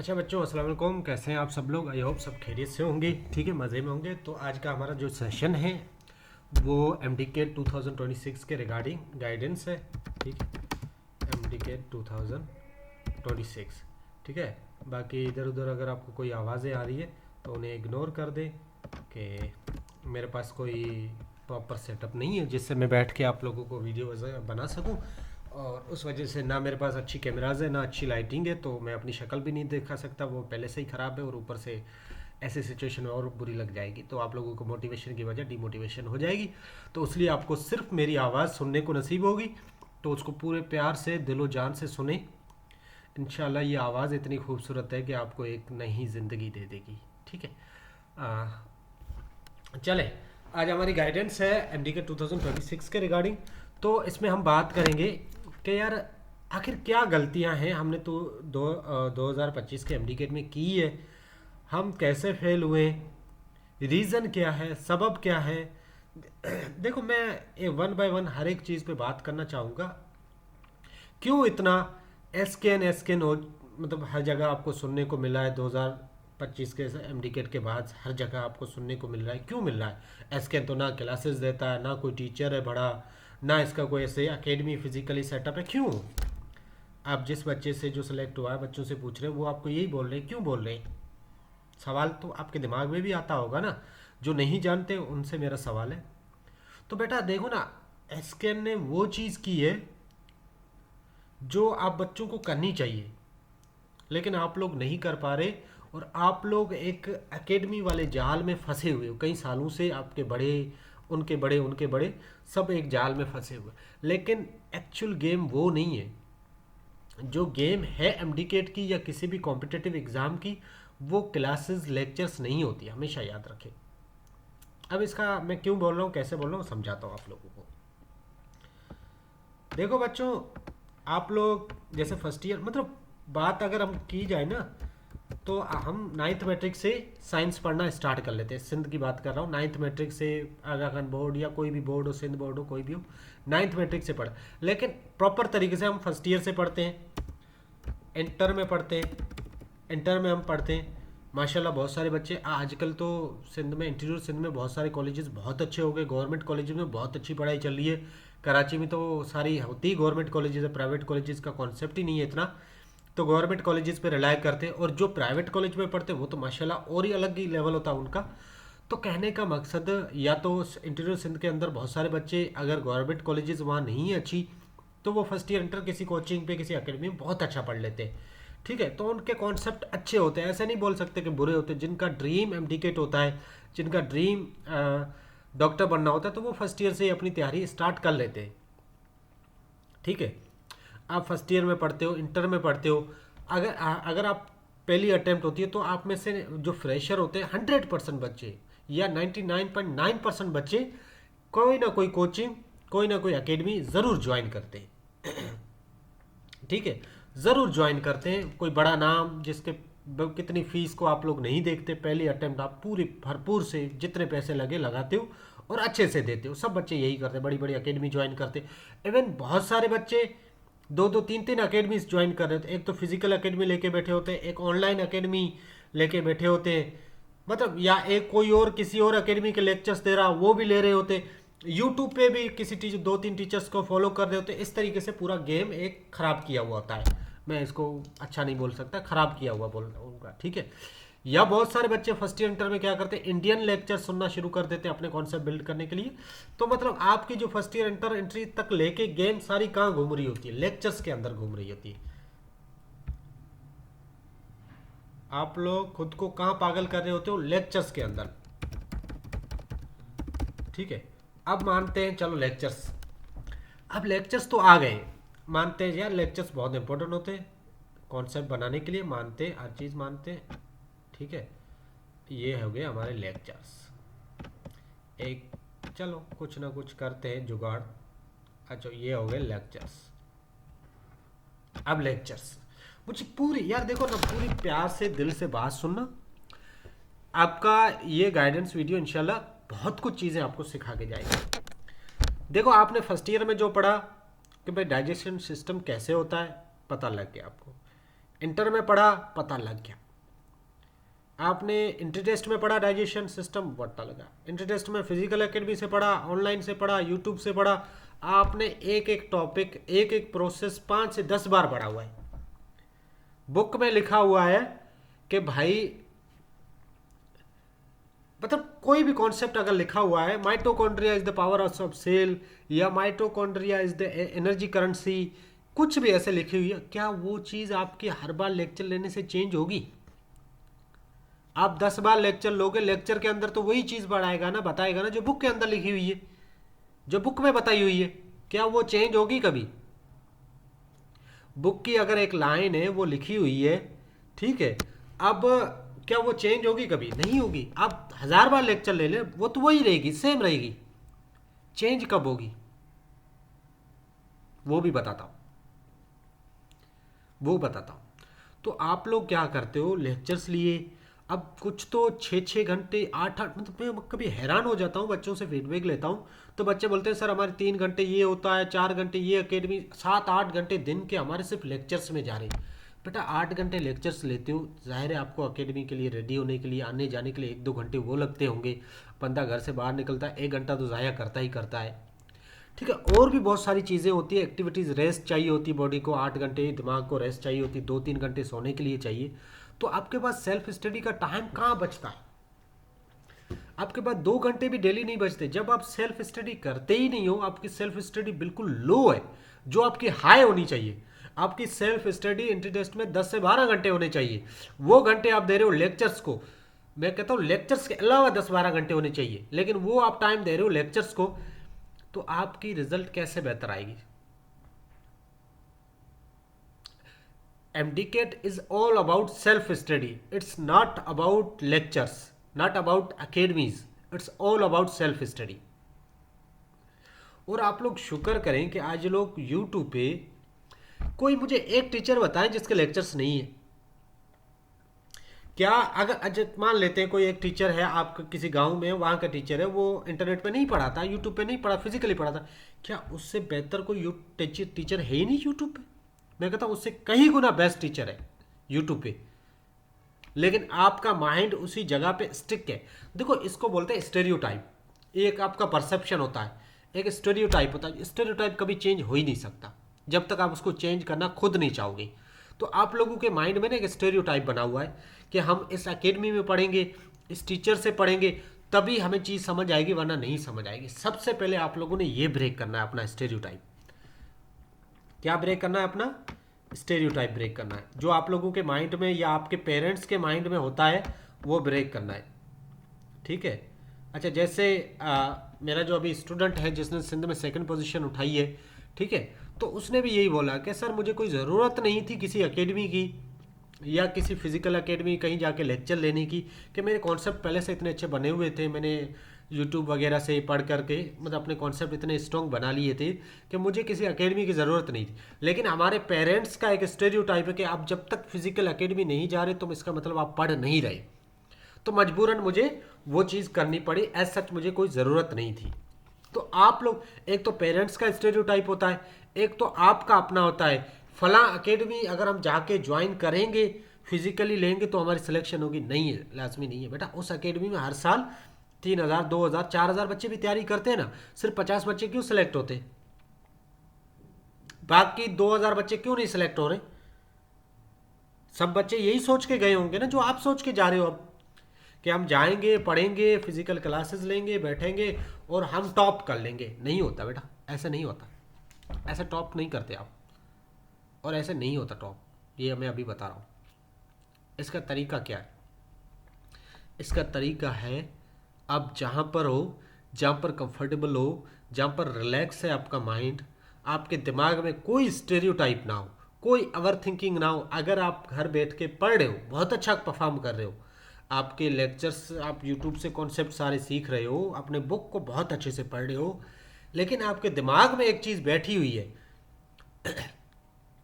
अच्छा बच्चों, अस्सलाम वालेकुम। कैसे हैं आप सब लोग? आई होप सब खैरियत से होंगे, ठीक है, मज़े में होंगे। तो आज का हमारा जो सेशन है वो एम डी के 2026 के रिगार्डिंग गाइडेंस है, ठीक है। एम डी के 2026, ठीक है। बाकी इधर उधर अगर आपको कोई आवाज़ें आ रही है तो उन्हें इग्नोर कर दें कि मेरे पास कोई प्रॉपर सेटअप नहीं है जिससे मैं बैठ के आप लोगों को वीडियो बना सकूं, और उस वजह से ना मेरे पास अच्छी कैमराज है ना अच्छी लाइटिंग है, तो मैं अपनी शक्ल भी नहीं दिखा सकता, वो पहले से ही ख़राब है और ऊपर से ऐसे सिचुएशन में और बुरी लग जाएगी, तो आप लोगों को मोटिवेशन की वजह डिमोटिवेशन हो जाएगी। तो इसलिए आपको सिर्फ मेरी आवाज़ सुनने को नसीब होगी, तो उसको पूरे प्यार से दिलो जान से सुने। इंशाल्लाह ये आवाज़ इतनी खूबसूरत है कि आपको एक नई ज़िंदगी दे देगी, ठीक है। चले, आज हमारी गाइडेंस है एम डी के 2026 के रिगार्डिंग। तो इसमें हम बात करेंगे कि यार आखिर क्या गलतियां हैं हमने तो 2025 के एम डी के में की है, हम कैसे फेल हुए, रीज़न क्या है, सबब क्या है। देखो, मैं ये वन बाय वन हर एक चीज़ पे बात करना चाहूँगा। क्यों इतना एस के एन हो, मतलब हर जगह आपको सुनने को मिला है 2025 के एमडीकेट के बाद हर जगह आपको सुनने को मिल रहा है। क्यों मिल रहा है? एसकेन तो ना क्लासेस देता है, ना कोई टीचर है बड़ा, ना इसका कोई ऐसे एकेडमी फिजिकली सेटअप है। क्यों? आप जिस बच्चे से जो सिलेक्ट हुआ है, बच्चों से पूछ रहे हैं, वो आपको यही बोल रहे हैं। क्यों बोल रहे हैं? सवाल तो आपके दिमाग में भी आता होगा ना। जो नहीं जानते उनसे मेरा सवाल है। तो बेटा देखो ना, एसकेन ने वो चीज़ की है जो आप बच्चों को करनी चाहिए, लेकिन आप लोग नहीं कर पा रहे, और आप लोग एक एकेडमी वाले जाल में फंसे हुए हो कई सालों से। आपके बड़े, उनके बड़े, उनके बड़े, सब एक जाल में फंसे हुए। लेकिन एक्चुअल गेम वो नहीं है। जो गेम है एमडीकेट की या किसी भी कॉम्पिटिटिव एग्ज़ाम की, वो क्लासेस लेक्चर्स नहीं होती, हमेशा याद रखें। अब इसका मैं क्यों बोल रहा हूँ, कैसे बोल रहा हूँ, समझाता हूँ आप लोगों को। देखो बच्चों, आप लोग जैसे फर्स्ट ईयर, मतलब बात अगर हम की जाए ना, तो हम नाइन्थ मैट्रिक से साइंस पढ़ना स्टार्ट कर लेते हैं। सिंध की बात कर रहा हूँ, नाइन्थ मैट्रिक से, आगा खान बोर्ड या कोई भी बोर्ड हो, सिंध बोर्ड हो, कोई भी हो, नाइन्थ मैट्रिक से पढ़। लेकिन प्रॉपर तरीके से हम फर्स्ट ईयर से पढ़ते हैं, इंटर में पढ़ते हैं, इंटर में हम पढ़ते हैं। माशाल्लाह बहुत सारे बच्चे आजकल तो सिंध में, इंटीरियर सिंध में बहुत सारे कॉलेजेस बहुत अच्छे हो गए। गवर्नमेंट कॉलेजेस में बहुत अच्छी पढ़ाई चल रही है। कराची में तो सारी होती ही गवर्नमेंट कॉलेजेस है, प्राइवेट कॉलेजेस का कॉन्सेप्ट ही नहीं है इतना। तो गवर्नमेंट कॉलेजेस पे रिलाय करते हैं, और जो प्राइवेट कॉलेज में पढ़ते हैं वो तो माशाल्लाह और ही अलग ही लेवल होता है उनका। तो कहने का मकसद, या तो इंटीरियर सिंध के अंदर बहुत सारे बच्चे, अगर गवर्नमेंट कॉलेजेस वहाँ नहीं है अच्छी, तो वो फर्स्ट ईयर इंटर किसी कोचिंग पे, किसी एकेडमी में बहुत अच्छा पढ़ लेते हैं, ठीक है। तो उनके कॉन्सेप्ट अच्छे होते हैं, ऐसे नहीं बोल सकते कि बुरे होते हैं। जिनका ड्रीम एमडीकेट होता है, जिनका ड्रीम डॉक्टर बनना होता है, तो वो फर्स्ट ईयर से ही अपनी तैयारी स्टार्ट कर लेते हैं, ठीक है। आप फर्स्ट ईयर में पढ़ते हो, इंटर में पढ़ते हो, अगर आप पहली अटेम्प्ट होती है, तो आप में से जो फ्रेशर होते हैं 100% बच्चे या 99.9% बच्चे कोई ना कोई कोचिंग, कोई ना कोई एकेडमी ज़रूर ज्वाइन करते हैं, ठीक है, ज़रूर ज्वाइन करते हैं। कोई बड़ा नाम जिसके कितनी फीस को आप लोग नहीं देखते, पहली अटेम्प्ट आप पूरी भरपूर से जितने पैसे लगे लगाते हो और अच्छे से देते हो। सब बच्चे यही करते हैं, बड़ी बड़ी अकेडमी ज्वाइन करते। इवन बहुत सारे बच्चे दो दो तीन तीन अकेडमीज ज्वाइन कर रहे थे। एक तो फिजिकल अकेडमी लेके बैठे होते हैं, एक ऑनलाइन अकेडमी लेके बैठे होते हैं, मतलब, या एक कोई और किसी और अकेडमी के लेक्चर्स दे रहा वो भी ले रहे होते। यूट्यूब पे भी किसी टीचर, दो तीन टीचर्स को फॉलो कर रहे होते। इस तरीके से पूरा गेम एक खराब किया हुआ होता है। मैं इसको अच्छा नहीं बोल सकता, खराब किया हुआ बोलूँगा, ठीक है। या बहुत सारे बच्चे फर्स्ट ईयर इंटर में क्या करते हैं, इंडियन लेक्चर सुनना शुरू कर देते हैं अपने कॉन्सेप्ट बिल्ड करने के लिए। तो मतलब आपकी जो फर्स्ट ईयर इंटर एंट्री तक लेके गेम सारी कहाँ घूम रही होती है? लेक्चर्स के अंदर घूम रही होती है। आप लोग खुद को कहाँ पागल कर रहे होते हो? लेक्चर्स के अंदर, ठीक है। अब मानते हैं, चलो लेक्चर्स, अब लेक्चर्स तो आ गए, मानते हैं यार लेक्चर्स बहुत इंपॉर्टेंट होते हैं कॉन्सेप्ट बनाने के लिए, मानते हैं, हर चीज़ मानते हैं, ठीक है। ये हो गए हमारे लेक्चर्स। एक, चलो कुछ ना कुछ करते हैं जुगाड़। अच्छा, ये हो गए लेक्चर्स। अब लेक्चर्स, मुझे पूरी, यार देखो ना, पूरी प्यार से दिल से बात सुनना। आपका ये गाइडेंस वीडियो इंशाल्लाह बहुत कुछ चीज़ें आपको सिखा के जाएगी। देखो, आपने फर्स्ट ईयर में जो पढ़ा कि भाई डाइजेशन सिस्टम कैसे होता है, पता लग गया आपको। इंटर में पढ़ा, पता लग गया। आपने इंटर टेस्ट में पढ़ा डाइजेशन सिस्टम, पता लगा। इंटर टेस्ट में फिजिकल एकेडमी से पढ़ा, ऑनलाइन से पढ़ा, यूट्यूब से पढ़ा। आपने एक एक टॉपिक, एक एक प्रोसेस 5 से 10 बार पढ़ा हुआ है। बुक में लिखा हुआ है कि भाई, मतलब कोई भी कॉन्सेप्ट अगर लिखा हुआ है, mitochondria is the power of cell, या mitochondria is the energy currency, कुछ भी ऐसे लिखी हुई है, क्या वो चीज़ आपके हर बार लेक्चर लेने से चेंज होगी? आप 10 बार लेक्चर लोगे, लेक्चर के अंदर तो वही चीज़ पढ़ाएगा ना, बताएगा ना जो बुक के अंदर लिखी हुई है, जो बुक में बताई हुई है। क्या वो चेंज होगी कभी? बुक की अगर एक लाइन है वो लिखी हुई है, ठीक है, अब क्या वो चेंज होगी कभी? नहीं होगी। आप 1000 बार लेक्चर ले लें, वो तो वही रहेगी, सेम रहेगी। चेंज कब होगी वो भी बताता हूँ, वो बताता हूँ। तो आप लोग क्या करते हो, लेक्चर्स लिए, अब कुछ तो 6-6 घंटे, 8-8, मतलब मैं कभी हैरान हो जाता हूँ, बच्चों से फीडबैक लेता हूँ तो बच्चे बोलते हैं सर हमारे 3 घंटे ये होता है, 4 घंटे ये एकेडमी, 7-8 घंटे दिन के हमारे सिर्फ लेक्चर्स में जा रहे हैं। बेटा 8 घंटे लेक्चर्स लेते हो, जाहिर है आपको एकेडमी के लिए रेडी होने के लिए, आने जाने के लिए 1-2 घंटे वो लगते होंगे। बंदा घर से बाहर निकलता है, 1 घंटा तो ज़ाया करता ही करता है, ठीक है। और भी बहुत सारी चीज़ें होती है, एक्टिविटीज़, रेस्ट चाहिए होती है बॉडी को, 8 घंटे दिमाग को रेस्ट चाहिए होती है, 2-3 घंटे सोने के लिए चाहिए। तो आपके पास सेल्फ स्टडी का टाइम कहाँ बचता है? आपके पास 2 घंटे भी डेली नहीं बचते। जब आप सेल्फ स्टडी करते ही नहीं हो, आपकी सेल्फ स्टडी बिल्कुल लो है, जो आपकी हाई होनी चाहिए। आपकी सेल्फ स्टडी इंटर टेस्ट में 10 से 12 घंटे होने चाहिए। वो घंटे आप दे रहे हो लेक्चर्स को। मैं कहता हूँ लेक्चर्स के अलावा 10-12 घंटे होने चाहिए, लेकिन वो आप टाइम दे रहे हो लेक्चर्स को, तो आपकी रिजल्ट कैसे बेहतर आएगी? MDCAT is all about self study. It's not about lectures, not about academies. It's all about self study. और आप लोग शुक्र करें कि आज लोग YouTube पे, कोई मुझे एक टीचर बताएं जिसके लेक्चर्स नहीं है। क्या अगर मान लेते हैं कोई एक टीचर है आपका किसी गांव में, वहाँ का टीचर है, वो इंटरनेट पे नहीं पढ़ाता, यूट्यूब पे नहीं पढ़ा, फिजिकली पढ़ाता, क्या उससे बेहतर कोई टीचर है ही नहीं यूट्यूब पे? मैं कहता हूँ उससे कहीं गुना बेस्ट टीचर है यूट्यूब पे। लेकिन आपका माइंड उसी जगह पे स्टिक है। देखो इसको बोलते हैं स्टेरियोटाइप। एक आपका परसेप्शन होता है, एक स्टेरियोटाइप होता है। स्टेरियोटाइप कभी चेंज हो ही नहीं सकता जब तक आप उसको चेंज करना खुद नहीं चाहोगे। तो आप लोगों के माइंड में ना एक स्टेरियोटाइप बना हुआ है कि हम इस एकेडमी में पढ़ेंगे, इस टीचर से पढ़ेंगे, तभी हमें चीज़ समझ आएगी, वरना नहीं समझ आएगी। सबसे पहले आप लोगों ने ये ब्रेक करना है अपना स्टेरियोटाइप। क्या ब्रेक करना है? अपना स्टेरियोटाइप ब्रेक करना है। जो आप लोगों के माइंड में या आपके पेरेंट्स के माइंड में होता है वो ब्रेक करना है, ठीक है। अच्छा, जैसे मेरा जो अभी स्टूडेंट है जिसने सिंध में 2nd पोजीशन उठाई है, ठीक है, तो उसने भी यही बोला कि सर मुझे कोई ज़रूरत नहीं थी किसी एकेडमी की या किसी फिजिकल एकेडमी कहीं जाके लेक्चर लेने की, कि मेरे कॉन्सेप्ट पहले से इतने अच्छे बने हुए थे, मैंने यूट्यूब वगैरह से पढ़ करके मतलब अपने कॉन्सेप्ट इतने स्ट्रॉन्ग बना लिए थे कि मुझे किसी एकेडमी की ज़रूरत नहीं थी। लेकिन हमारे पेरेंट्स का एक स्टेरियोटाइप है कि आप जब तक फिजिकल एकेडमी नहीं जा रहे तो इसका मतलब आप पढ़ नहीं रहे। तो मजबूरन मुझे वो चीज़ करनी पड़ी, एज सच मुझे कोई ज़रूरत नहीं थी। तो आप लोग, एक तो पेरेंट्स का स्टेरियोटाइप होता है, एक तो आपका अपना होता है। फला एकेडमी अगर हम जाके ज्वाइन करेंगे, फिजिकली लेंगे तो हमारी सिलेक्शन होगी। नहीं है, लाजमी नहीं है बेटा। उस एकेडमी में हर साल 3000, 2000, 4000 बच्चे भी तैयारी करते हैं ना, सिर्फ 50 बच्चे क्यों सिलेक्ट होते? बाकी 2000 बच्चे क्यों नहीं सिलेक्ट हो रहे? सब बच्चे यही सोच के गए होंगे ना जो आप सोच के जा रहे हो अब, कि हम जाएंगे, पढ़ेंगे, फिजिकल क्लासेस लेंगे, बैठेंगे और हम टॉप कर लेंगे। नहीं होता बेटा, ऐसा नहीं होता। ऐसे टॉप नहीं करते आप, और ऐसे नहीं होता टॉप। ये मैं अभी बता रहा हूँ। इसका तरीका क्या है? इसका तरीका है, आप जहाँ पर हो, जहाँ पर कंफर्टेबल हो, जहाँ पर रिलैक्स है आपका माइंड, आपके दिमाग में कोई स्टेरियोटाइप ना हो, कोई ओवर थिंकिंग ना हो। अगर आप घर बैठ के पढ़ रहे हो, बहुत अच्छा परफॉर्म कर रहे हो, आपके लेक्चर्स, आप यूट्यूब से कॉन्सेप्ट सारे सीख रहे हो, अपने बुक को बहुत अच्छे से पढ़ रहे हो, लेकिन आपके दिमाग में एक चीज़ बैठी हुई है,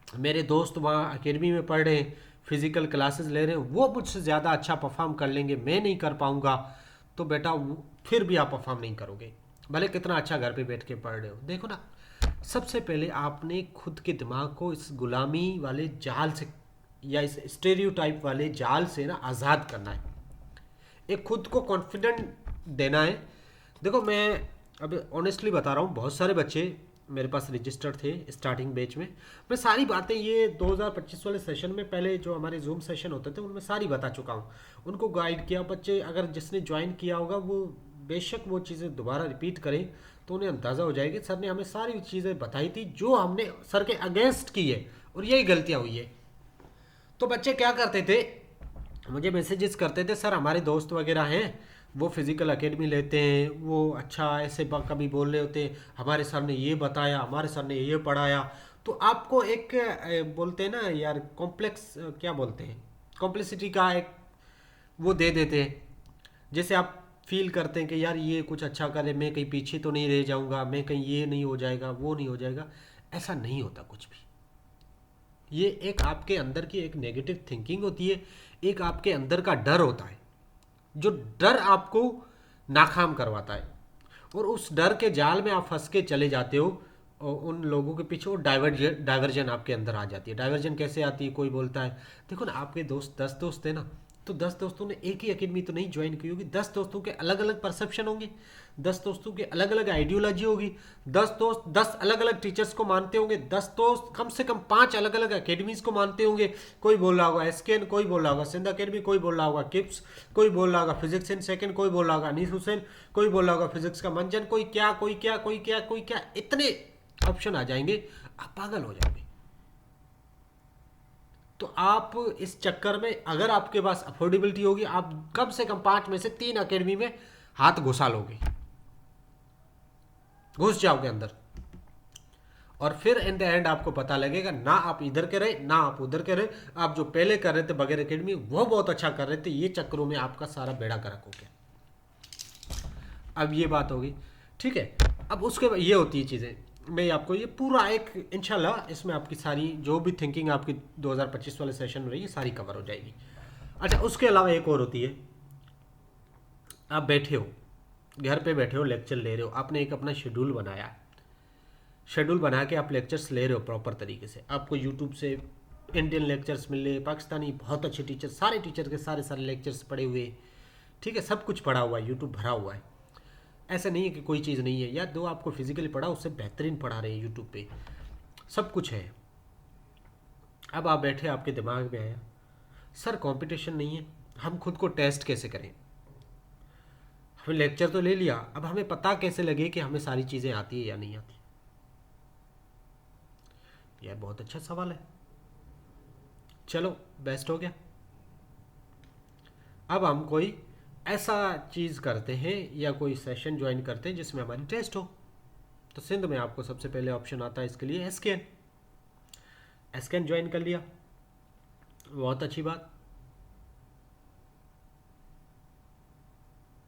मेरे दोस्त वहाँ एकेडमी में पढ़ रहे हैं, फिजिकल क्लासेस ले रहे हैं, वो मुझसे ज़्यादा अच्छा परफॉर्म कर लेंगे, मैं नहीं कर पाऊँगा। तो बेटा फिर भी आप परफॉर्म नहीं करोगे, भले कितना अच्छा घर पे बैठ के पढ़ रहे हो। देखो ना, सबसे पहले आपने खुद के दिमाग को इस गुलामी वाले जाल से या इस स्टेरियोटाइप वाले जाल से ना आज़ाद करना है, एक खुद को कॉन्फिडेंट देना है। देखो मैं अब ऑनेस्टली बता रहा हूँ, बहुत सारे बच्चे मेरे पास रजिस्टर्ड थे स्टार्टिंग बैच में। मैं सारी बातें ये 2025 वाले सेशन में, पहले जो हमारे जूम सेशन होते थे उनमें सारी बता चुका हूँ, उनको गाइड किया। बच्चे अगर जिसने ज्वाइन किया होगा वो बेशक वो चीज़ें दोबारा रिपीट करें तो उन्हें अंदाज़ा हो जाएगी सर ने हमें सारी चीज़ें बताई थी जो हमने सर के अगेंस्ट की है और यही गलतियाँ हुई है। तो बच्चे क्या करते थे, मुझे मैसेजेस करते थे, सर हमारे दोस्त वगैरह हैं वो फिज़िकल एकेडमी लेते हैं, वो अच्छा ऐसे कभी बोल रहे होते हैं, हमारे सर ने ये बताया, हमारे सर ने ये पढ़ाया। तो आपको एक बोलते हैं ना यार कॉम्प्लेक्स, क्या बोलते हैं, कॉम्प्लेक्सिटी का एक वो दे देते हैं। जैसे आप फील करते हैं कि यार ये कुछ अच्छा करे, मैं कहीं पीछे तो नहीं रह जाऊंगा, मैं कहीं ये नहीं हो जाएगा, वो नहीं हो जाएगा। ऐसा नहीं होता कुछ भी। ये एक आपके अंदर की एक नेगेटिव थिंकिंग होती है, एक आपके अंदर का डर होता है, जो डर आपको नाकाम करवाता है और उस डर के जाल में आप फंस के चले जाते हो और उन लोगों के पीछे वो डाइवर्जन आपके अंदर आ जाती है। डाइवर्जन कैसे आती है, कोई बोलता है देखो ना आपके दोस्त 10 दोस्त हैं ना, तो 10 दोस्तों ने एक ही एकेडमी तो नहीं ज्वाइन की होगी, 10 दोस्तों के अलग अलग परसेप्शन होंगे, 10 दोस्तों के अलग अलग आइडियोलॉजी होगी, 10 दोस्त 10 अलग अलग टीचर्स को मानते होंगे, 10 दोस्त कम से कम 5 अलग अलग एकेडमीज को मानते होंगे। कोई बोल रहा होगा एसकेएन, कोई बोल रहा होगा सिंध अकेडमी, कोई बोल रहा होगा किप्स, कोई बोल रहा होगा फिजिक्स इन सेकंड, कोई बोल रहा होगा अनीस हुसैन, कोई बोल रहा होगा फिजिक्स का मंजन, कोई क्या कोई क्या कोई क्या कोई क्या, इतने ऑप्शन आ जाएंगे, आप पागल हो जाएंगे। तो आप इस चक्कर में अगर आपके पास अफोर्डेबिलिटी होगी, आप कम से कम 5 में से 3 एकेडमी में हाथ घुसा लोगे, घुस जाओगे अंदर, और फिर इन द एंड आपको पता लगेगा ना आप इधर के रहे ना आप उधर के रहे, आप जो पहले कर रहे थे बगैर एकेडमी वो बहुत अच्छा कर रहे थे, ये चक्करों में आपका सारा बेड़ा गर्क हो गया। अब ये बात होगी, ठीक है। अब उसके बाद ये होती है चीज़ें, मैं आपको ये पूरा एक इंशाल्लाह इसमें आपकी सारी जो भी थिंकिंग आपकी 2025 वाले सेशन में रही है सारी कवर हो जाएगी। अच्छा, उसके अलावा एक और होती है, आप बैठे हो घर पे बैठे हो लेक्चर ले रहे हो, आपने एक अपना शेड्यूल बनाया, शेड्यूल बना के आप लेक्चर्स ले रहे हो प्रॉपर तरीके से, आपको यूट्यूब से इंडियन लेक्चर्स मिल रहे, पाकिस्तानी बहुत अच्छे टीचर, सारे टीचर के सारे सारे लेक्चर्स पड़े हुए, ठीक है, सब कुछ पढ़ा हुआ है, यूट्यूब भरा हुआ है। ऐसा नहीं है कि कोई चीज़ नहीं है, या दो आपको फिजिकली पढ़ा उससे बेहतरीन पढ़ा रहे हैं यूट्यूब पे, सब कुछ है। अब आप बैठे, आपके दिमाग में आया सर कंपटीशन नहीं है, हम खुद को टेस्ट कैसे करें, हमें लेक्चर तो ले लिया, अब हमें पता कैसे लगे कि हमें सारी चीज़ें आती है या नहीं आती। यह बहुत अच्छा सवाल है, चलो बेस्ट हो गया। अब हम कोई ऐसा चीज़ करते हैं या कोई सेशन ज्वाइन करते हैं जिसमें हमारी टेस्ट हो। तो सिंध में आपको सबसे पहले ऑप्शन आता है इसके लिए एसकेएन, एसकेएन ज्वाइन कर लिया, बहुत अच्छी बात।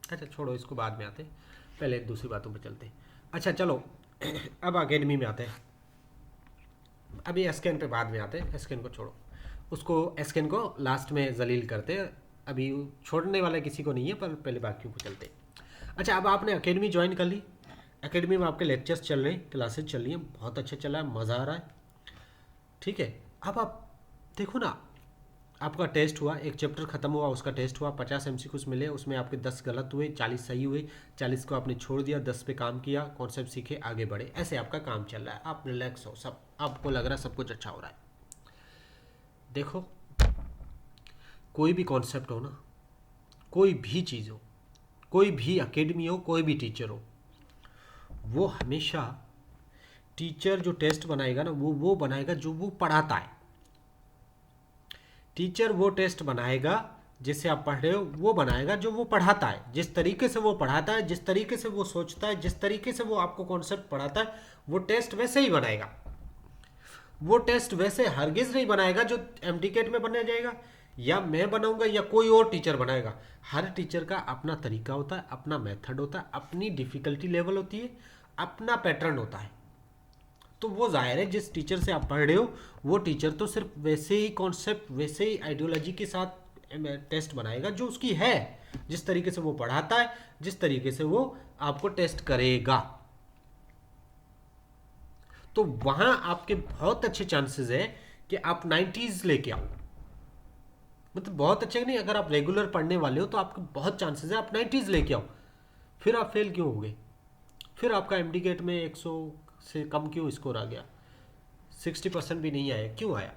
अच्छा छोड़ो, इसको बाद में आते हैं, पहले दूसरी बातों पर चलते हैं। अच्छा चलो अब अकेडमी में आते हैं, अभी एसकेएन पे बाद में आते हैं, एसकेएन को छोड़ो, उसको एसकेएन को लास्ट में जलील करते हैं, अभी छोड़ने वाला किसी को नहीं है, पर पहले बाकियों को चलते हैं। अच्छा, अब आपने एकेडमी ज्वाइन कर ली, एकेडमी में आपके लेक्चर्स चल रहे हैं, क्लासेस चल रही हैं, बहुत अच्छा चल रहा है, मज़ा आ रहा है, ठीक है। अब आप देखो ना, आपका टेस्ट हुआ, एक चैप्टर खत्म हुआ, उसका टेस्ट हुआ, 50 एमसीक्यूज मिले, उसमें आपके 10 गलत हुए, 40 सही हुए, 40 को आपने छोड़ दिया, 10 पे काम किया, कॉन्सेप्ट सीखे, आगे बढ़े, ऐसे आपका काम चल रहा है, आप रिलैक्स हो, सब आपको लग रहा है सब कुछ अच्छा हो रहा है। देखो कोई भी कॉन्सेप्ट हो ना, कोई भी चीज़ हो, कोई भी एकेडमी हो, कोई भी टीचर हो, वो हमेशा टीचर जो टेस्ट बनाएगा ना वो बनाएगा जो वो पढ़ाता है। टीचर वो टेस्ट बनाएगा जिससे आप पढ़ रहे हो, वो बनाएगा जो वो पढ़ाता है, जिस तरीके से वो पढ़ाता है, जिस तरीके से वो सोचता है, जिस तरीके से वो आपको कॉन्सेप्ट पढ़ाता है, वो टेस्ट वैसे ही बनाएगा। वो टेस्ट वैसे हरगिज नहीं बनाएगा जो एमटीकेट में बनाया जाएगा या मैं बनाऊंगा या कोई और टीचर बनाएगा। हर टीचर का अपना तरीका होता है, अपना मेथड होता है, अपनी डिफिकल्टी लेवल होती है, अपना पैटर्न होता है। तो वो जाहिर है जिस टीचर से आप पढ़ रहे हो वो टीचर तो सिर्फ वैसे ही कॉन्सेप्ट, वैसे ही आइडियोलॉजी के साथ टेस्ट बनाएगा जो उसकी है, जिस तरीके से वो पढ़ाता है, जिस तरीके से वो आपको टेस्ट करेगा। तो वहां आपके बहुत अच्छे चांसेस है कि आप 90s लेके आओ, मतलब बहुत अच्छे नहीं, अगर आप रेगुलर पढ़ने वाले हो तो आपके बहुत चांसेस है आप 90s लेके आओ। फिर आप फेल क्यों हो गए? फिर आपका एमडी गेट में 100 से कम क्यों स्कोर आ गया? 60% भी नहीं आया, क्यों आया?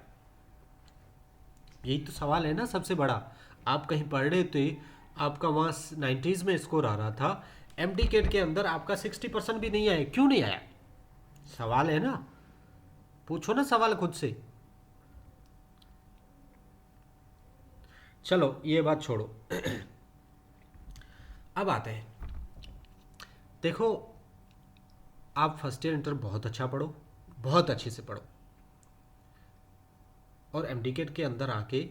यही तो सवाल है ना सबसे बड़ा। आप कहीं पढ़ रहे थे, आपका वहाँ 90s में स्कोर आ रहा था, एमडी गेट के अंदर आपका 60% भी नहीं आया, क्यों नहीं आया? सवाल है ना, पूछो ना सवाल खुद से। चलो ये बात छोड़ो। अब आते हैं, देखो, आप फर्स्ट ईयर इंटर बहुत अच्छा पढ़ो, बहुत अच्छे से पढ़ो, और एमडीकेट के अंदर आके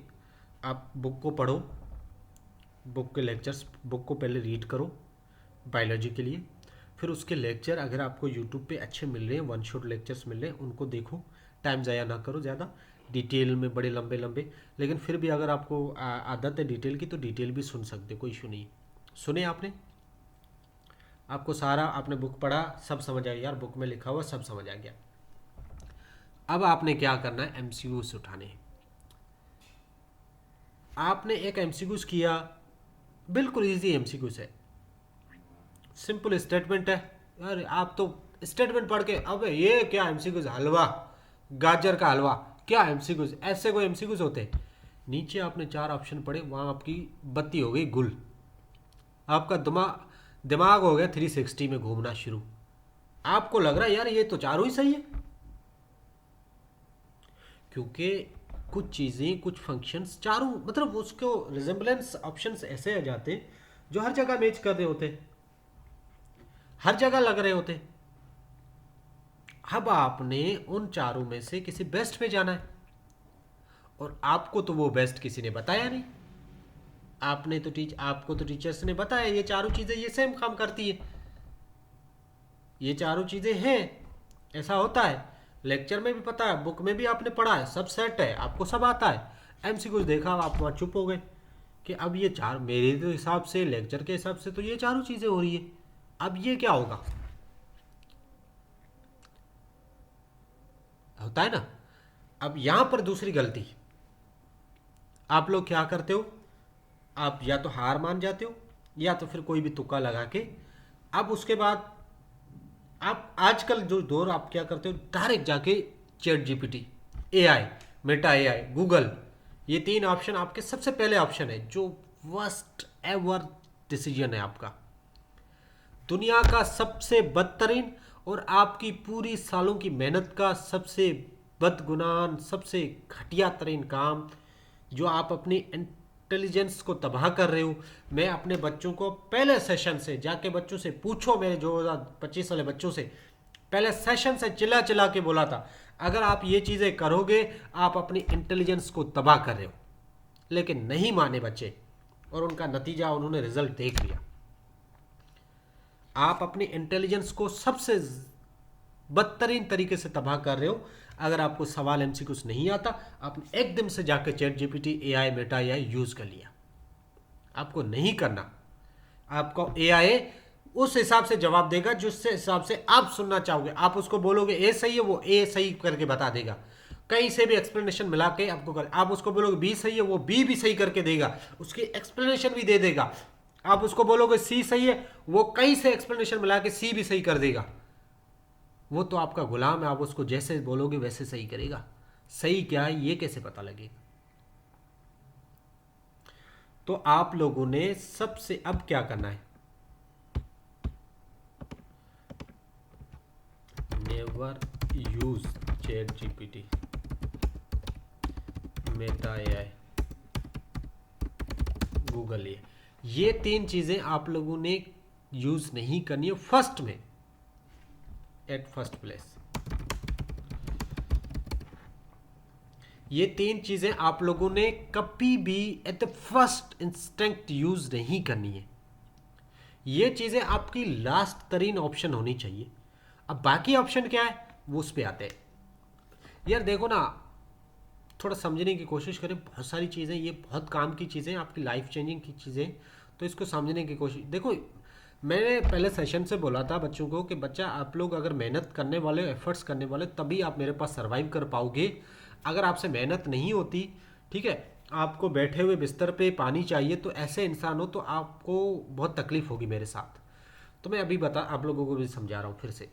आप बुक को पढ़ो, बुक के लेक्चर्स, बुक को पहले रीड करो बायोलॉजी के लिए। फिर उसके लेक्चर अगर आपको यूट्यूब पे अच्छे मिल रहे हैं, वन शॉट लेक्चर्स मिल रहे हैं, उनको देखो, टाइम ज़ाया ना करो ज़्यादा डिटेल में, बड़े लंबे लंबे। लेकिन फिर भी अगर आपको आदत है डिटेल की तो डिटेल भी सुन सकते हो, कोई इशू नहीं। सुने आपने, आपको सारा, आपने बुक पढ़ा, सब समझ आ गया, यार बुक में लिखा हुआ सब समझ आ गया। अब आपने क्या करना है, एमसीक्यूज उठाने हैं। आपने एक एमसीक्यूज किया, बिल्कुल इजी एमसीक्यूज है, सिंपल स्टेटमेंट है। यार आप तो स्टेटमेंट पढ़ के, अबे ये क्या एमसीक्यूज, हलवा, गाजर का हलवा, क्या एमसीक्यूज, ऐसे कोई एमसीक्यूज होते हैं? नीचे आपने 4 ऑप्शन पढ़े, वहाँ आपकी बत्ती हो गई गुल, आपका दिमाग दिमाग हो गया 360 में घूमना शुरू। आपको लग रहा है यार ये तो चारों ही सही है, क्योंकि कुछ चीज़ें, कुछ फंक्शंस चारों, मतलब उसको रिजेम्बलेंस ऑप्शंस ऐसे आ जाते हैं जो हर जगह मैच कर रहे होते, हर जगह लग रहे होते। अब आपने उन चारों में से किसी बेस्ट पे जाना है, और आपको तो वो बेस्ट किसी ने बताया नहीं। आपको तो टीचर्स ने बताया ये चारों चीज़ें ये सेम काम करती है, ये चारों चीज़ें हैं, ऐसा होता है। लेक्चर में भी पता है, बुक में भी आपने पढ़ा है, सब सेट है, आपको सब आता है। एमसीक्यूज देखा, आप वहाँ चुप हो गए कि अब ये चार, मेरे तो हिसाब से, लेक्चर के हिसाब से तो ये चारों चीज़ें हो रही है, अब ये क्या होगा? होता है ना। अब यहाँ पर दूसरी गलती, आप लोग क्या करते हो, आप या तो हार मान जाते हो या तो फिर कोई भी तुक्का लगा के, अब उसके बाद आप आजकल जो दौर, आप क्या करते हो, डायरेक्ट जाके chat GPT, AI, Meta AI, Google, ये 3 ऑप्शन आपके सबसे पहले ऑप्शन है, जो वर्स्ट एवर डिसीजन है आपका, दुनिया का सबसे बदतरीन और आपकी पूरी सालों की मेहनत का सबसे बदगुमान, सबसे घटिया तरीन काम, जो आप अपनी इंटेलिजेंस को तबाह कर रहे हो। मैं अपने बच्चों को पहले सेशन से, जाके बच्चों से पूछो, मेरे 2025 वाले बच्चों से, पहले सेशन से चिल्ला चिल्ला के बोला था, अगर आप ये चीज़ें करोगे आप अपनी इंटेलिजेंस को तबाह कर रहे हो। लेकिन नहीं माने बच्चे, और उनका नतीजा उन्होंने रिजल्ट देख लिया। आप अपनी इंटेलिजेंस को सबसे बदतरीन तरीके से तबाह कर रहे हो। अगर आपको सवाल एमसीक्यूज नहीं आता, आपने एकदम से जाकर chat GPT, AI, Meta AI use कर लिया। आपको नहीं करना। आपको एआई उस हिसाब से जवाब देगा जिस हिसाब से आप सुनना चाहोगे। आप उसको बोलोगे ए सही है, वो ए सही करके बता देगा, कहीं से भी एक्सप्लेनेशन मिला के आपको कर। आप उसको बोलोगे बी सही है, वो बी भी सही करके देगा, उसकी एक्सप्लेनेशन भी दे देगा। आप उसको बोलोगे सी सही है, वो कहीं से एक्सप्लेनेशन मिला के सी भी सही कर देगा। वो तो आपका गुलाम है, आप उसको जैसे बोलोगे वैसे सही करेगा। सही क्या है ये कैसे पता लगेगा? तो आप लोगों ने सबसे अब क्या करना है, never use chat GPT, Meta AI, Google, ये 3 चीजें आप लोगों ने यूज नहीं करनी है फर्स्ट में, एट फर्स्ट प्लेस। ये 3 चीजें आप लोगों ने कभी भी at the first instant use नहीं करनी है। ये चीजें आपकी लास्ट तरीन ऑप्शन होनी चाहिए। अब बाकी ऑप्शन क्या है वो उस पर आते हैं। यार देखो ना, थोड़ा समझने की कोशिश करें, बहुत सारी चीज़ें, ये बहुत काम की चीज़ें, आपकी लाइफ चेंजिंग की चीज़ें, तो इसको समझने की कोशिश। देखो, मैंने पहले सेशन से बोला था बच्चों को कि बच्चा, आप लोग अगर मेहनत करने वाले, एफर्ट्स करने वाले, तभी आप मेरे पास सर्वाइव कर पाओगे। अगर आपसे मेहनत नहीं होती, ठीक है, आपको बैठे हुए बिस्तर पे पानी चाहिए, तो ऐसे इंसान हो तो आपको बहुत तकलीफ होगी मेरे साथ। तो मैं अभी बता आप लोगों को भी समझा रहा हूँ फिर से।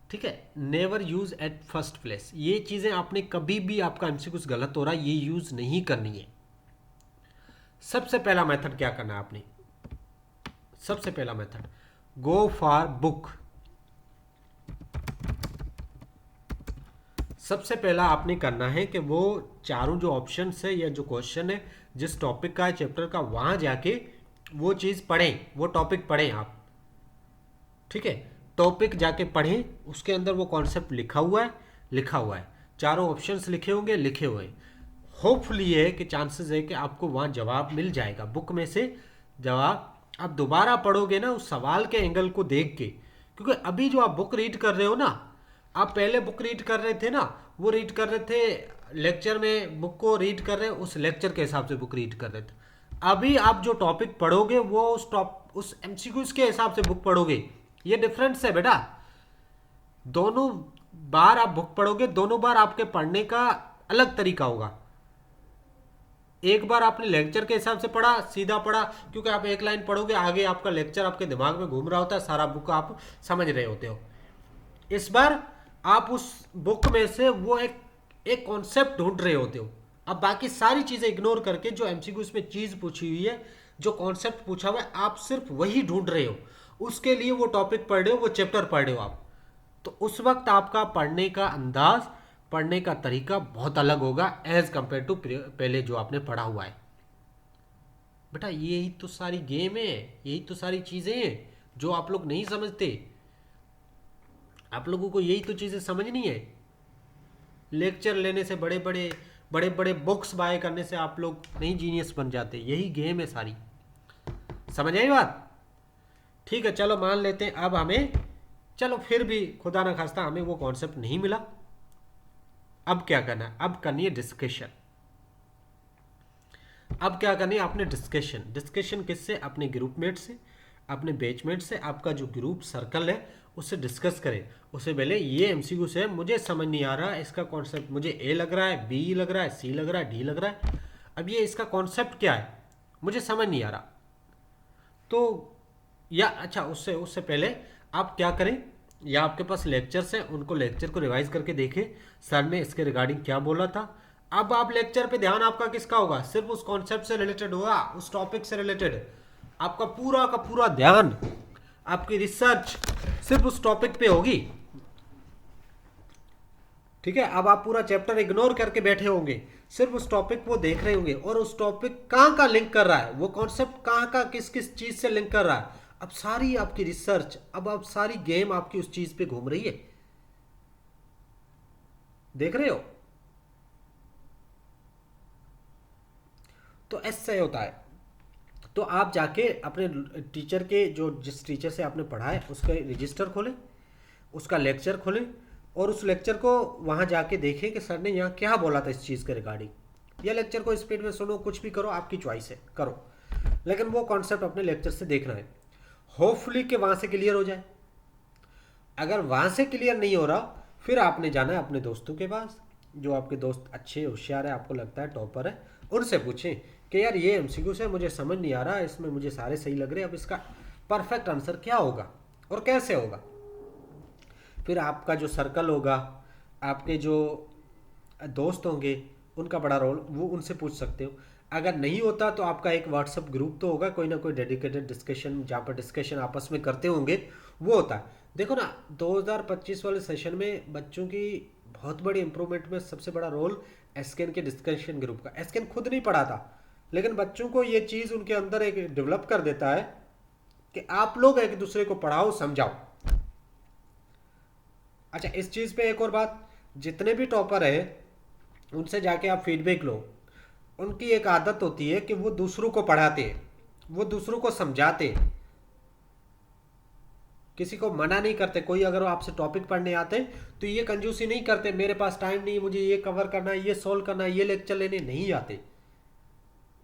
ठीक है, never use at first place, ये चीज़ें आपने कभी भी, आपका एमसी कुछ गलत हो रहा है, ये यूज नहीं करनी है। सबसे पहला मेथड क्या करना है आपने, सबसे पहला मेथड गो फॉर बुक। सबसे पहला आपने करना है कि वो चारों जो ऑप्शन है या जो क्वेश्चन है, जिस टॉपिक का है चैप्टर का, वहां जाके वो चीज़ पढ़ें, वो टॉपिक पढ़ें आप। ठीक है, टॉपिक जाके पढ़ें, उसके अंदर वो कॉन्सेप्ट लिखा हुआ है, लिखा हुआ है, चारों ऑप्शंस लिखे होंगे, लिखे हुए हैं। होपफुली ये है कि चांसेस है कि आपको वहाँ जवाब मिल जाएगा, बुक में से जवाब। आप दोबारा पढ़ोगे ना उस सवाल के एंगल को देख के, क्योंकि अभी जो आप बुक रीड कर रहे हो ना, आप पहले बुक रीड कर रहे थे ना, वो रीड कर रहे थे लेक्चर में, बुक को रीड कर रहे, उस लेक्चर के हिसाब से बुक रीड कर रहे थे। अभी आप जो टॉपिक पढ़ोगे वो उस एमसीक्यूज के हिसाब से बुक पढ़ोगे, ये डिफरेंस है बेटा। दोनों बार आप बुक पढ़ोगे, दोनों बार आपके पढ़ने का अलग तरीका होगा। एक बार आपने लेक्चर के हिसाब से पढ़ा, सीधा पढ़ा, क्योंकि आप एक लाइन पढ़ोगे, आगे आपका लेक्चर आपके दिमाग में घूम रहा होता है, सारा बुक आप समझ रहे होते हो। इस बार आप उस बुक में से वो एक कॉन्सेप्ट ढूंढ रहे होते हो। अब बाकी सारी चीजें इग्नोर करके, जो एमसीक्यू में चीज पूछी हुई है, जो कॉन्सेप्ट पूछा हुआ है, आप सिर्फ वही ढूंढ रहे हो। उसके लिए वो टॉपिक पढ़ रहे हो, वो चैप्टर पढ़ रहे हो आप। तो उस वक्त आपका पढ़ने का अंदाज, पढ़ने का तरीका बहुत अलग होगा एज कंपेयर टू पहले जो आपने पढ़ा हुआ है। बेटा यही तो सारी गेम है, यही तो सारी चीजें हैं जो आप लोग नहीं समझते। आप लोगों को यही तो चीजें समझनी है। लेक्चर लेने से, बड़े बड़े बुक्स बाय करने से आप लोग नहीं जीनियस बन जाते, यही गेम है सारी। समझ आई बात? ठीक है, चलो मान लेते हैं अब हमें, चलो फिर भी खुदा ना खास्ता हमें वो कॉन्सेप्ट नहीं मिला। अब क्या करना है? अब करनी है डिस्कशन। अब क्या करनी है आपने? डिस्कशन। डिस्कशन किससे? अपने ग्रुपमेट से, अपने बैचमेट से। आपका जो ग्रुप सर्कल है उससे डिस्कस करें। उससे पहले ये एमसीक्यू से मुझे समझ नहीं आ रहा इसका कॉन्सेप्ट, मुझे ए लग रहा है, बी लग रहा है, सी लग रहा है, डी लग रहा है, अब ये इसका कॉन्सेप्ट क्या है मुझे समझ नहीं आ रहा। तो या अच्छा, उससे उससे पहले आप क्या करें, या आपके पास लेक्चर्स हैं, उनको लेक्चर को रिवाइज करके देखें सर ने इसके रिगार्डिंग क्या बोला था। अब आप लेक्चर पे ध्यान आपका किसका होगा? सिर्फ उस कॉन्सेप्ट से रिलेटेड होगा, उस टॉपिक से रिलेटेड। आपका पूरा का पूरा ध्यान, आपकी रिसर्च सिर्फ उस टॉपिक पे होगी। ठीक है, अब आप पूरा चैप्टर इग्नोर करके बैठे होंगे, सिर्फ उस टॉपिक को देख रहे होंगे, और उस टॉपिक कहाँ का लिंक कर रहा है, वो कॉन्सेप्ट कहाँ का किस किस चीज से लिंक कर रहा है। अब सारी आपकी रिसर्च, अब आप सारी गेम आपकी उस चीज पे घूम रही है। देख रहे हो? तो ऐसे होता है। तो आप जाके अपने टीचर के, जो जिस टीचर से आपने पढ़ा है उसका रजिस्टर खोलें, उसका लेक्चर खोलें, और उस लेक्चर को वहाँ जाके देखें कि सर ने यहाँ क्या बोला था इस चीज़ के रिगार्डिंग। या लेक्चर को स्पीड में सुनो, कुछ भी करो, आपकी चॉइस है, करो, लेकिन वो कॉन्सेप्ट अपने लेक्चर से देखना है। होपफुली कि वहाँ से क्लियर हो जाए। अगर वहाँ से क्लियर नहीं हो रहा, फिर आपने जाना है अपने दोस्तों के पास, जो आपके दोस्त अच्छे होशियार है, आपको लगता है टॉपर है, उनसे पूछें कि यार ये एमसीक्यू से मुझे समझ नहीं आ रहा, इसमें मुझे सारे सही लग रहे हैं, अब इसका परफेक्ट आंसर क्या होगा और कैसे होगा। फिर आपका जो सर्कल होगा, आपके जो दोस्त होंगे, उनका बड़ा रोल, वो उनसे पूछ सकते हो। अगर नहीं होता तो आपका एक व्हाट्सअप ग्रुप तो होगा, कोई ना कोई डेडिकेटेड डिस्कशन, जहाँ पर डिस्कशन आपस में करते होंगे, वो होता है। देखो ना, 2025 वाले सेशन में बच्चों की बहुत बड़ी इंप्रूवमेंट में सबसे बड़ा रोल एसकेन के डिस्कशन ग्रुप का। एसकेन खुद नहीं पढ़ाता, लेकिन बच्चों को ये चीज़ उनके अंदर एक डेवलप कर देता है कि आप लोग एक दूसरे को पढ़ाओ, समझाओ। अच्छा, इस चीज़ पे एक और बात, जितने भी टॉपर है उनसे जाके आप फीडबैक लो। उनकी एक आदत होती है कि वो दूसरों को पढ़ाते हैं, वो दूसरों को समझाते हैं, किसी को मना नहीं करते। कोई अगर आपसे टॉपिक पढ़ने आते हैं तो ये कंजूसी नहीं करते, मेरे पास टाइम नहीं, मुझे ये कवर करना है, ये सॉल्व करना है, ये लेक्चर लेने नहीं आते।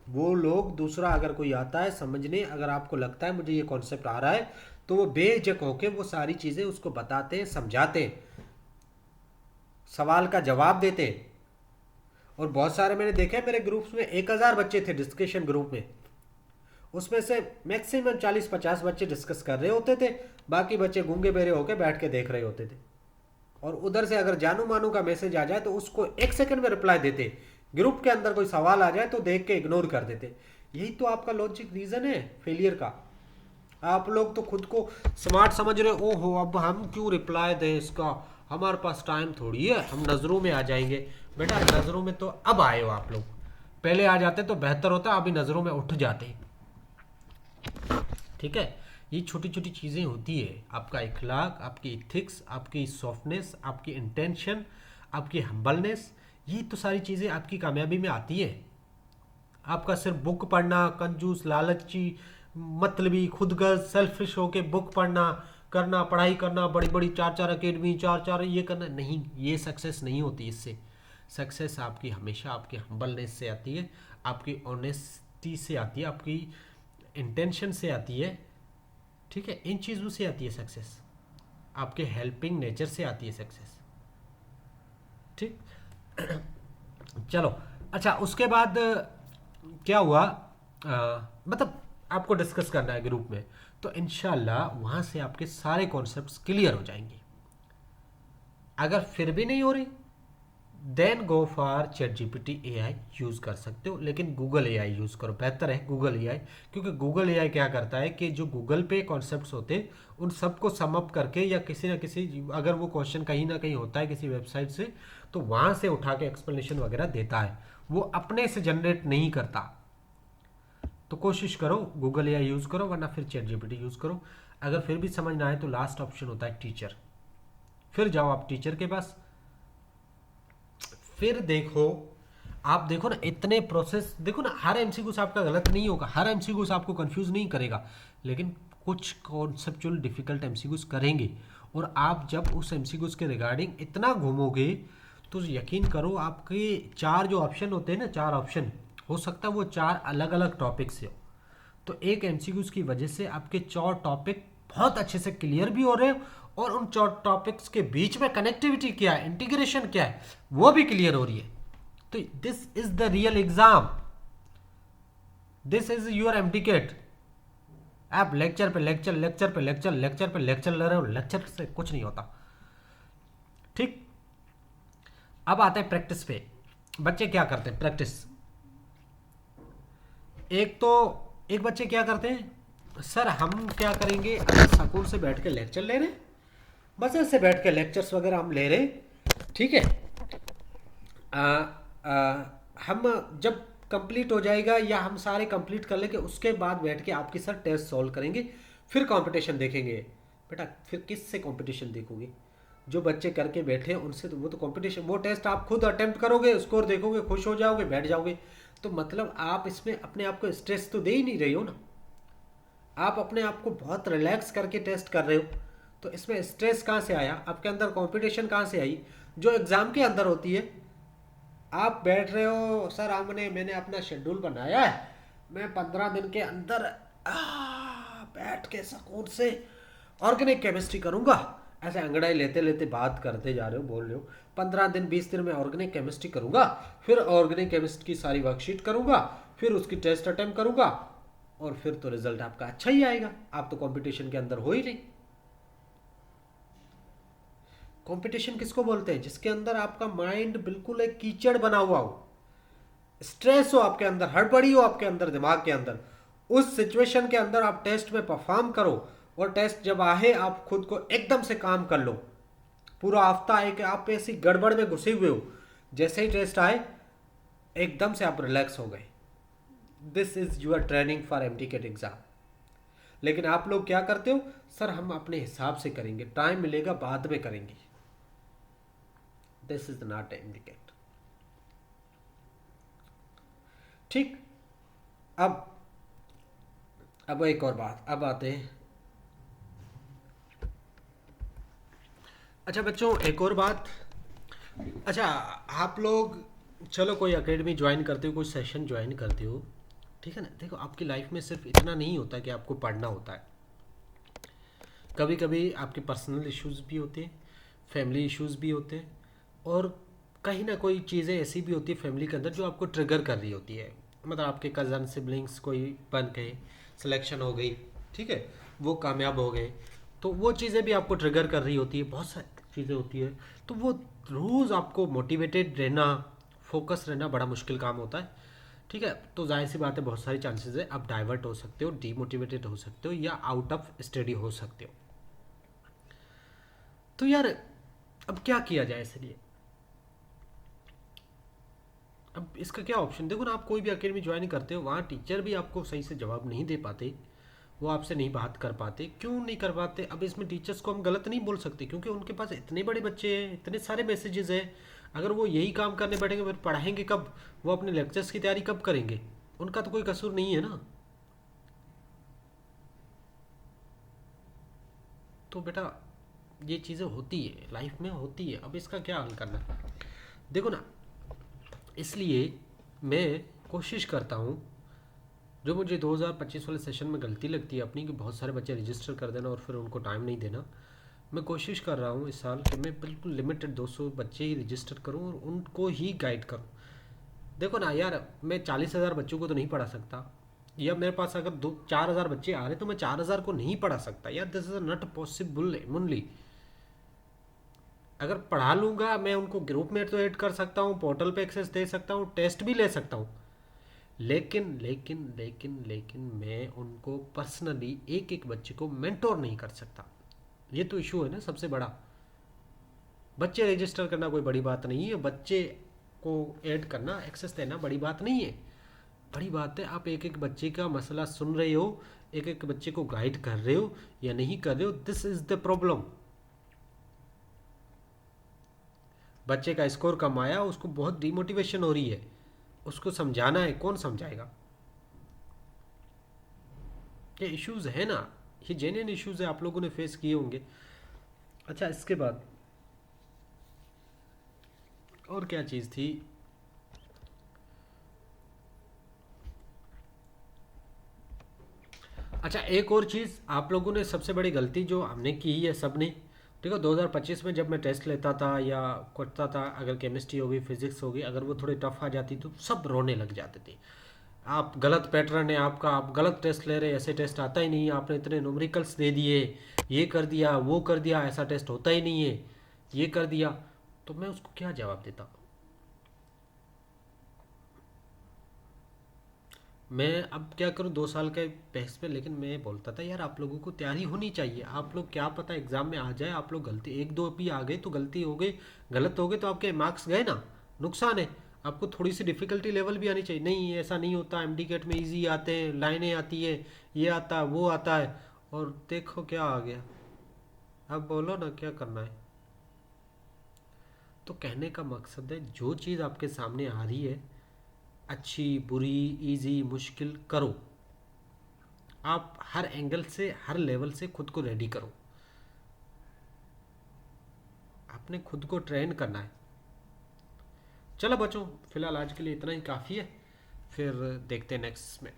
वो लोग, दूसरा अगर कोई आता है समझने, अगर आपको लगता है मुझे ये कॉन्सेप्ट आ रहा है, तो वो बेझिझक होके वो सारी चीज़ें उसको बताते हैं, समझाते हैं, सवाल का जवाब देते हैं। और बहुत सारे मैंने देखे मेरे ग्रुप्स में 1000 बच्चे थे डिस्कशन ग्रुप में, उसमें से मैक्सिमम 40-50 बच्चे डिस्कस कर रहे होते थे, बाकी बच्चे गूंगे बेरे होकर बैठ के देख रहे होते थे। और उधर से अगर जानू मानू का मैसेज आ जाए तो उसको 1 सेकंड में रिप्लाई देते, ग्रुप के अंदर कोई सवाल आ जाए तो देख के इग्नोर कर देते। यही तो आपका लॉजिक रीजन है फेलियर का। आप लोग तो खुद को स्मार्ट समझ रहे हो, ओहो अब हम क्यों रिप्लाई दें इसका, हमारे पास टाइम थोड़ी है, हम नज़रों में आ जाएंगे। बेटा नज़रों में तो अब आए हो आप लोग, पहले आ जाते तो बेहतर होता, अभी नज़रों में उठ जाते। ठीक है, ये छोटी छोटी चीज़ें होती है, आपका इखलाक, आपकी इथिक्स, आपकी सॉफ्टनेस, आपकी इंटेंशन, आपकी हम्बलनेस, ये तो सारी चीज़ें आपकी कामयाबी में आती है। आपका सिर्फ बुक पढ़ना, कंजूस लालची मतलबी खुदगर्ज सेल्फिश होके बुक पढ़ना करना, पढ़ाई करना, बड़ी बड़ी 4-4 अकेडमी 4-4 ये करना नहीं, ये सक्सेस नहीं होती। इससे सक्सेस आपकी हमेशा आपके हम्बलनेस से आती है, आपकी ऑनेस्टी से आती है, आपकी इंटेंशन से आती है। ठीक है, इन चीज़ों से आती है सक्सेस, आपके हेल्पिंग नेचर से आती है सक्सेस। ठीक चलो अच्छा, उसके बाद क्या हुआ, मतलब आपको डिस्कस करना है ग्रुप में, तो इंशाल्लाह वहाँ से आपके सारे कॉन्सेप्ट्स क्लियर हो जाएंगे। अगर फिर भी नहीं हो रही then go for Chat GPT AI use कर सकते हो, लेकिन गूगल एआई यूज़ करो, बेहतर है गूगल एआई। क्योंकि गूगल एआई क्या करता है कि जो गूगल पे कॉन्सेप्ट्स होते हैं उन सबको सम अप करके, या किसी ना किसी, अगर वो क्वेश्चन कहीं ना कहीं होता है किसी वेबसाइट से, तो वहाँ से उठा के एक्सप्लेनेशन वगैरह देता है, वो अपने से जनरेट नहीं करता। तो कोशिश करो गूगल एआई यूज़ करो, वरना फिर चैट जीपीटी यूज़ करो। अगर फिर भी समझ ना आए तो लास्ट ऑप्शन होता है टीचर, फिर जाओ आप टीचर के पास, फिर देखो, आप देखो ना इतने प्रोसेस, देखो ना हर एमसीक्यू से आपका गलत नहीं होगा, हर एमसीक्यू से आपको कंफ्यूज नहीं करेगा, लेकिन कुछ कॉन्सेप्चुअल डिफिकल्ट एमसीक्यूज करेंगे। और आप जब उस एमसीक्यूज के रिगार्डिंग इतना घूमोगे तो यकीन करो आपके 4 जो ऑप्शन होते हैं ना, 4 ऑप्शन, हो सकता है वो 4 अलग अलग टॉपिक से हो। तो एक एमसीक्यूज की वजह से आपके 4 टॉपिक बहुत अच्छे से क्लियर भी हो रहे हैं, और उन 4 टॉपिक्स के बीच में कनेक्टिविटी क्या है, इंटीग्रेशन क्या है, वो भी क्लियर हो रही है। तो this is the real exam, this is your MHT CET. आप लेक्चर पे लेक्चर, लेक्चर पे लेक्चर, लेक्चर पे लेक्चर ले रहे हो, लेक्चर से कुछ नहीं होता। ठीक, अब आते हैं प्रैक्टिस पे। बच्चे क्या करते हैं प्रैक्टिस, एक बच्चे क्या करते हैं, सर हम क्या करेंगे, अगर स्कूल से बैठ के लेक्चर ले रहे, बस ऐसे बैठ के लेक्चर्स वगैरह हम ले रहे, ठीक है, हम जब कंप्लीट हो जाएगा या हम सारे कंप्लीट कर लेंगे, उसके बाद बैठ के आपके साथ टेस्ट सॉल्व करेंगे, फिर कंपटीशन देखेंगे। बेटा फिर किस से कंपटीशन देखोगे, जो बच्चे करके बैठे हैं उनसे, तो वो तो कंपटीशन, वो टेस्ट आप खुद अटेम्प्ट करोगे, स्कोर देखोगे, खुश हो जाओगे, बैठ जाओगे। तो मतलब आप इसमें अपने आप को स्ट्रेस तो दे ही नहीं रही हो ना, आप अपने आप को बहुत रिलैक्स करके टेस्ट कर रहे हो, तो इसमें स्ट्रेस कहाँ से आया, आपके अंदर कंपटीशन कहाँ से आई, जो एग्ज़ाम के अंदर होती है। आप बैठ रहे हो, सर मैंने अपना शेड्यूल बनाया है, मैं 15 दिन के अंदर बैठ के सुकून से ऑर्गेनिक केमिस्ट्री करूँगा, ऐसे अंगड़ाई लेते लेते बात करते जा रहे हो, बोल रहे हो 15 दिन 20 दिन में ऑर्गेनिक केमिस्ट्री करूँगा, फिर ऑर्गेनिक केमिस्ट्री की सारी वर्कशीट करूँगा, फिर उसकी टेस्ट अटेम्प्ट करूँगा, और फिर तो रिजल्ट आपका अच्छा ही आएगा। आप तो कंपटीशन के अंदर हो ही नहीं। कंपटीशन किसको बोलते हैं, जिसके अंदर आपका माइंड बिल्कुल एक कीचड़ बना हुआ हो, स्ट्रेस हो आपके अंदर, हड़बड़ी हो आपके अंदर, दिमाग के अंदर, उस सिचुएशन के अंदर आप टेस्ट में परफॉर्म करो, और टेस्ट जब आए आप खुद को एकदम से काम कर लो। पूरा हफ्ता है कि आप ऐसी गड़बड़ में घुसे हुए हो, जैसे ही टेस्ट आए एकदम से आप रिलैक्स हो गए। This is your training for MHT CET exam. लेकिन आप लोग क्या करते हो, सर हम अपने हिसाब से करेंगे, टाइम मिलेगा बाद में करेंगे। This is not MHT CET. ठीक, अब एक और बात, अब आते हैं, अच्छा बच्चों एक और बात, अच्छा आप लोग चलो कोई एकेडमी ज्वाइन करते हो, कोई सेशन ज्वाइन करते हो, ठीक है ना, देखो आपकी लाइफ में सिर्फ इतना नहीं होता कि आपको पढ़ना होता है, कभी कभी आपके पर्सनल इश्यूज भी होते हैं, फैमिली इश्यूज भी होते हैं, और कहीं ना कोई चीज़ें ऐसी भी होती है फैमिली के अंदर जो आपको ट्रिगर कर रही होती है, मतलब आपके कज़न सिबलिंग्स कोई बन गए, सिलेक्शन हो गई, ठीक है, वो कामयाब हो गए, तो वो चीज़ें भी आपको ट्रिगर कर रही होती है, बहुत सारी चीज़ें होती है। तो वो रोज़ आपको मोटिवेटेड रहना, फोकस रहना बड़ा मुश्किल काम होता है, ठीक है। तो जाहिर सी बात है, बहुत सारी चांसेस है आप डाइवर्ट हो सकते हो, डीमोटिवेटेड हो सकते हो, या आउट ऑफ स्टडी हो सकते हो। तो यार अब क्या किया जाए इसलिए? अब इसका क्या ऑप्शन, देखो ना, आप कोई भी अकेडमी ज्वाइन करते हो, वहाँ टीचर भी आपको सही से जवाब नहीं दे पाते, वो आपसे नहीं बात कर पाते। क्यों नहीं कर पाते? अब इसमें टीचर्स को हम गलत नहीं बोल सकते, क्योंकि उनके पास इतने बड़े बच्चे हैं, इतने सारे मैसेजेस हैं। अगर वो यही काम करने बैठेंगे फिर पढ़ाएंगे कब? वो अपने लेक्चर्स की तैयारी कब करेंगे? उनका तो कोई कसूर नहीं है ना। तो बेटा, ये चीज़ें होती है, लाइफ में होती है। अब इसका क्या हल करना है? देखो ना, इसलिए मैं कोशिश करता हूँ, जो मुझे 2025 वाले सेशन में गलती लगती है अपनी, कि बहुत सारे बच्चे रजिस्टर कर देना और फिर उनको टाइम नहीं देना। मैं कोशिश कर रहा हूँ इस साल कि मैं बिल्कुल लिमिटेड 200 बच्चे ही रजिस्टर करूँ और उनको ही गाइड करूँ। देखो ना यार, मैं 40,000 बच्चों को तो नहीं पढ़ा सकता, या मेरे पास अगर 4,000 बच्चे आ रहे तो मैं 4,000 को नहीं पढ़ा सकता यार, दिस इज नॉट पॉसिबल मुनली। अगर पढ़ा लूँगा मैं उनको ग्रुप में तो ऐड कर सकता हूँ, पोर्टल पे एक्सेस दे सकता हूँ, टेस्ट भी ले सकता हूँ, लेकिन लेकिन लेकिन लेकिन मैं उनको पर्सनली एक एक बच्चे को मेंटोर नहीं कर सकता। ये तो इशू है ना सबसे बड़ा। बच्चे रजिस्टर करना कोई बड़ी बात नहीं है, बच्चे को ऐड करना, एक्सेस देना बड़ी बात नहीं है। बड़ी बात है आप एक एक बच्चे का मसला सुन रहे हो, एक एक बच्चे को गाइड कर रहे हो या नहीं कर रहे हो, दिस इज द प्रॉब्लम। बच्चे का स्कोर कम आया, उसको बहुत डिमोटिवेशन हो रही है, उसको समझाना है, कौन समझाएगा? ये इश्यूज है ना, ये जेन्युइन इश्यूज है, आप लोगों ने फेस किए होंगे। अच्छा, इसके बाद और क्या चीज़ थी? अच्छा, एक और चीज़ आप लोगों ने, सबसे बड़ी गलती जो हमने की है सब ने, देखो 2025 में जब मैं टेस्ट लेता था या करता था, अगर केमिस्ट्री हो गई, फिजिक्स हो गई, अगर वो थोड़ी टफ आ जाती तो सब रोने लग जाते थे। आप गलत पैटर्न है आपका, आप गलत टेस्ट ले रहे, ऐसे टेस्ट आता ही नहीं है, आपने इतने न्यूमेरिकल्स दे दिए, ये कर दिया वो कर दिया, ऐसा टेस्ट होता ही नहीं है, ये कर दिया। तो मैं उसको क्या जवाब देता? मैं अब क्या करूँ 2 साल के बहस पे, लेकिन मैं बोलता था यार आप लोगों को तैयारी होनी चाहिए, आप लोग क्या पता एग्जाम में आ जाए, आप लोग गलती एक दो भी आ गए तो गलती हो गई, गलत हो गए तो आपके मार्क्स गए ना, नुकसान है। आपको थोड़ी सी डिफिकल्टी लेवल भी आनी चाहिए, नहीं ऐसा नहीं होता, एम डी गेट में ईजी आते हैं, लाइनें आती है, ये आता है वो आता है, और देखो क्या आ गया। अब बोलो ना क्या करना है? तो कहने का मकसद है, जो चीज़ आपके सामने आ रही है, अच्छी बुरी, इजी मुश्किल, करो। आप हर एंगल से, हर लेवल से खुद को रेडी करो, आपने खुद को ट्रेन करना है। चलो बच्चों, फिलहाल आज के लिए इतना ही काफ़ी है, फिर देखते हैं नेक्स्ट में।